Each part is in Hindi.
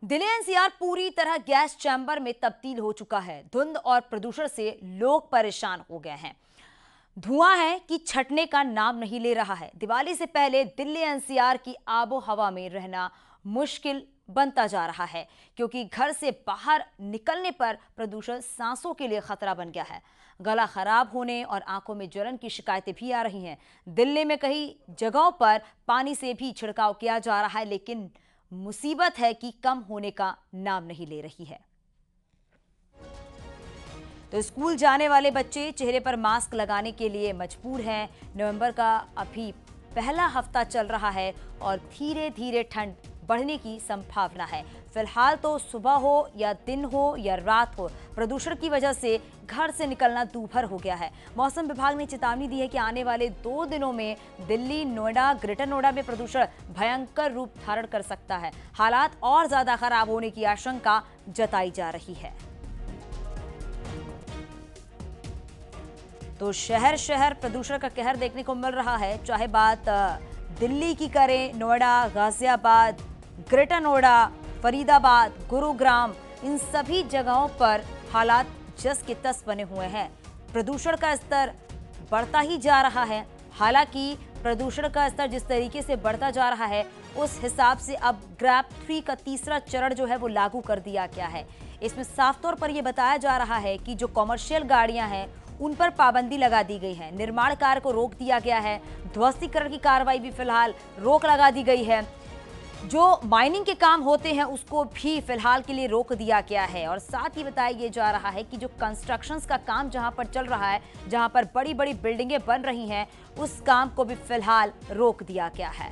दिल्ली एनसीआर पूरी तरह गैस चैम्बर में तब्दील हो चुका है। धुंध और प्रदूषण से लोग परेशान हो गए हैं। धुआं है कि छटने का नाम नहीं ले रहा है। दिवाली से पहले दिल्ली एनसीआर की आबो हवा में रहना मुश्किल बनता जा रहा है, क्योंकि घर से बाहर निकलने पर प्रदूषण सांसों के लिए खतरा बन गया है। गला खराब होने और आंखों में जलन की शिकायतें भी आ रही हैं। दिल्ली में कई जगहों पर पानी से भी छिड़काव किया जा रहा है, लेकिन मुसीबत है कि कम होने का नाम नहीं ले रही है। तो स्कूल जाने वाले बच्चे चेहरे पर मास्क लगाने के लिए मजबूर हैं। नवंबर का अभी पहला हफ्ता चल रहा है और धीरे धीरे ठंड बढ़ने की संभावना है। फिलहाल तो सुबह हो या दिन हो या रात हो, प्रदूषण की वजह से घर से निकलना दूभर हो गया है। मौसम विभाग ने चेतावनी दी है कि आने वाले 2 दिनों में दिल्ली, नोएडा, ग्रेटर नोएडा में प्रदूषण भयंकर रूप धारण कर सकता है। हालात और ज्यादा खराब होने की आशंका जताई जा रही है। तो शहर शहर प्रदूषण का कहर देखने को मिल रहा है। चाहे बात दिल्ली की करें, नोएडा, गाजियाबाद, ग्रेटर नोएडा, फरीदाबाद, गुरुग्राम, इन सभी जगहों पर हालात जस के तस बने हुए हैं। प्रदूषण का स्तर बढ़ता ही जा रहा है। हालांकि प्रदूषण का स्तर जिस तरीके से बढ़ता जा रहा है, उस हिसाब से अब ग्रैप 3 का तीसरा चरण जो है वो लागू कर दिया गया है। इसमें साफ तौर पर यह बताया जा रहा है कि जो कॉमर्शियल गाड़ियां हैं उन पर पाबंदी लगा दी गई है। निर्माण कार्य को रोक दिया गया है। ध्वस्तीकरण की कार्रवाई भी फिलहाल रोक लगा दी गई है। जो माइनिंग के काम होते हैं उसको भी फिलहाल के लिए रोक दिया गया है। और साथ ही बताया जा रहा है कि जो कंस्ट्रक्शंस का काम जहां पर चल रहा है, जहां पर बड़ी बड़ी बिल्डिंगें बन रही हैं, उस काम को भी फिलहाल रोक दिया गया है।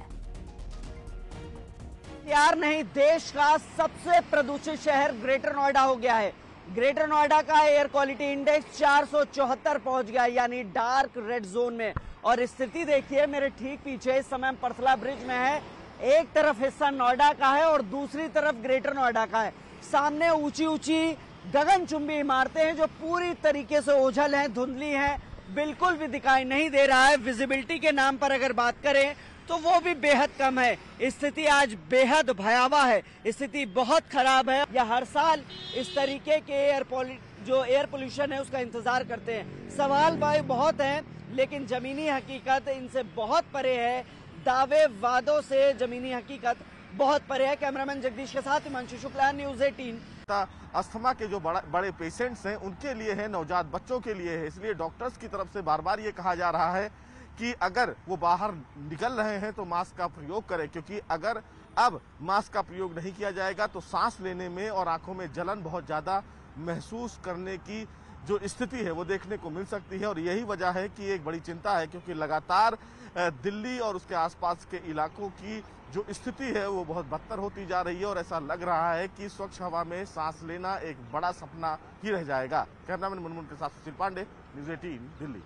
यार नहीं, देश का सबसे प्रदूषित शहर ग्रेटर नोएडा हो गया है। ग्रेटर नोएडा का एयर क्वालिटी इंडेक्स 474 पहुंच गया, यानी डार्क रेड जोन में। और स्थिति देखिए मेरे ठीक पीछे, इस समय हम परसला ब्रिज में है। एक तरफ हिस्सा नोएडा का है और दूसरी तरफ ग्रेटर नोएडा का है। सामने ऊंची ऊंची गगनचुंबी इमारतें हैं जो पूरी तरीके से ओझल हैं, धुंधली हैं, बिल्कुल भी दिखाई नहीं दे रहा है। विजिबिलिटी के नाम पर अगर बात करें तो वो भी बेहद कम है। स्थिति आज बेहद भयावह है, स्थिति बहुत खराब है। या हर साल इस तरीके के एयर पोल्यूशन है उसका इंतजार करते हैं। सवाल भाई बहुत हैं, लेकिन जमीनी हकीकत इनसे बहुत परे है। दावे वादों से जमीनी हकीकत बहुत परे है। कैमरामैन जगदीश के साथ हिमांशु शुक्ला, न्यूज़ 18। अस्थमा के जो बड़े पेशेंट्स हैं उनके लिए है, नवजात बच्चों के लिए है। इसलिए डॉक्टर्स की तरफ से बार बार ये कहा जा रहा है कि अगर वो बाहर निकल रहे हैं तो मास्क का प्रयोग करें, क्योंकि अगर अब मास्क का प्रयोग नहीं किया जाएगा तो सांस लेने में और आंखों में जलन बहुत ज्यादा महसूस करने की जो स्थिति है वो देखने को मिल सकती है। और यही वजह है कि एक बड़ी चिंता है, क्योंकि लगातार दिल्ली और उसके आसपास के इलाकों की जो स्थिति है वो बहुत बदतर होती जा रही है। और ऐसा लग रहा है कि स्वच्छ हवा में सांस लेना एक बड़ा सपना ही रह जाएगा। कैमरामैन मुनमुन के साथ सुशील पांडे, न्यूज़ 18 दिल्ली।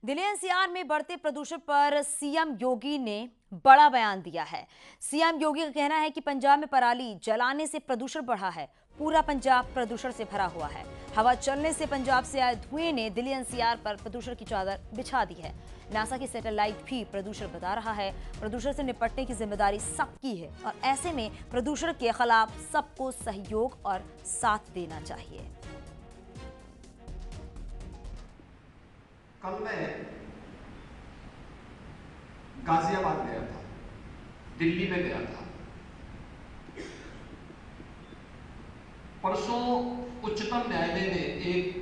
दिल्ली एनसीआर में बढ़ते प्रदूषण पर सीएम योगी ने बड़ा बयान दिया है। सीएम योगी का कहना है कि पंजाब में पराली जलाने से प्रदूषण बढ़ा है। पूरा पंजाब प्रदूषण से भरा हुआ है। हवा चलने से पंजाब से आए धुएं ने दिल्ली एनसीआर पर प्रदूषण की चादर बिछा दी है। नासा की सैटेलाइट भी प्रदूषण बता रहा है। प्रदूषण से निपटने की जिम्मेदारी सबकी है और ऐसे में प्रदूषण के खिलाफ सबको सहयोग और साथ देना चाहिए। कल मैं गाजियाबाद गया था, दिल्ली में गया था। परसों उच्चतम न्यायालय ने एक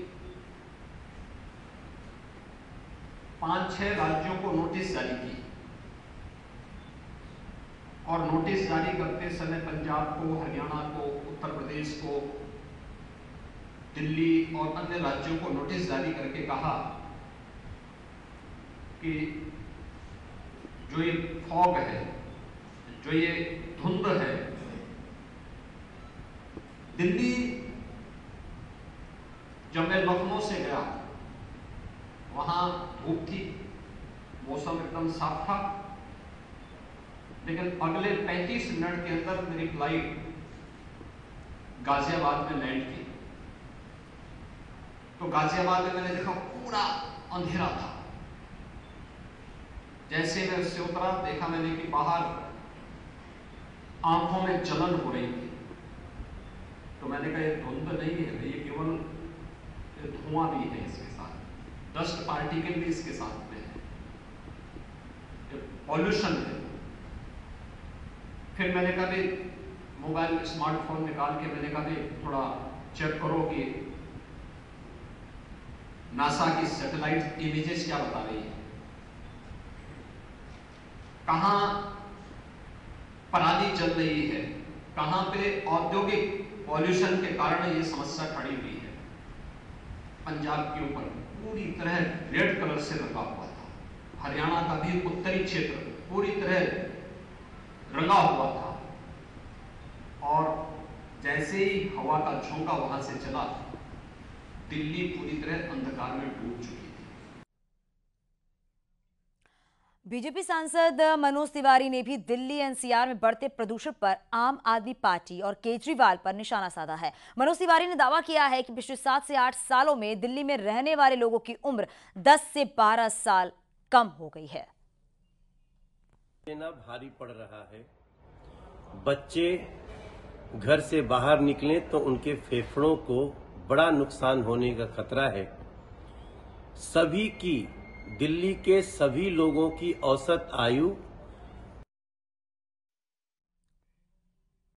5-6 राज्यों को नोटिस जारी की और नोटिस जारी करते समय पंजाब को, हरियाणा को, उत्तर प्रदेश को, दिल्ली और अन्य राज्यों को नोटिस जारी करके कहा कि जो ये फॉग है, जो ये धुंध है, दिल्ली जब मैं लखनऊ से गया वहां धूप थी, मौसम एकदम साफ था, लेकिन अगले 35 मिनट के अंदर मेरी फ्लाइट गाजियाबाद में लैंड की। तो गाजियाबाद में मैंने देखा पूरा अंधेरा था। जैसे मैं उससे उतरा, देखा मैंने कि बाहर आंखों में जलन हो रही थी। तो मैंने कहा ये धुंध नहीं है, ये केवल धुआं भी है, इसके साथ डस्ट पार्टिकल भी इसके साथ में है, पॉल्यूशन है। फिर मैंने कहा भाई मोबाइल स्मार्टफोन निकाल के मैंने कहा भाई थोड़ा चेक करो कि नासा की सैटेलाइट इमेजेस क्या बता रही है, कहां पराली जल रही है, कहां पे औद्योगिक पॉल्यूशन के कारण ये समस्या खड़ी हुई है। पंजाब के ऊपर पूरी तरह रेड कलर से रंगा हुआ था, हरियाणा का भी उत्तरी क्षेत्र पूरी तरह रंगा हुआ था, और जैसे ही हवा का झोंका वहां से चला, दिल्ली पूरी तरह अंधकार में डूब चुकी थी। बीजेपी सांसद मनोज तिवारी ने भी दिल्ली एनसीआर में बढ़ते प्रदूषण पर आम आदमी पार्टी और केजरीवाल पर निशाना साधा है। मनोज तिवारी ने दावा किया है कि पिछले 7 से 8 सालों में दिल्ली में रहने वाले लोगों की उम्र 10 से 12 साल कम हो गई है। लेना भारी पड़ रहा है। बच्चे घर से बाहर निकलें तो उनके फेफड़ों को बड़ा नुकसान होने का खतरा है। दिल्ली के सभी लोगों की औसत आयु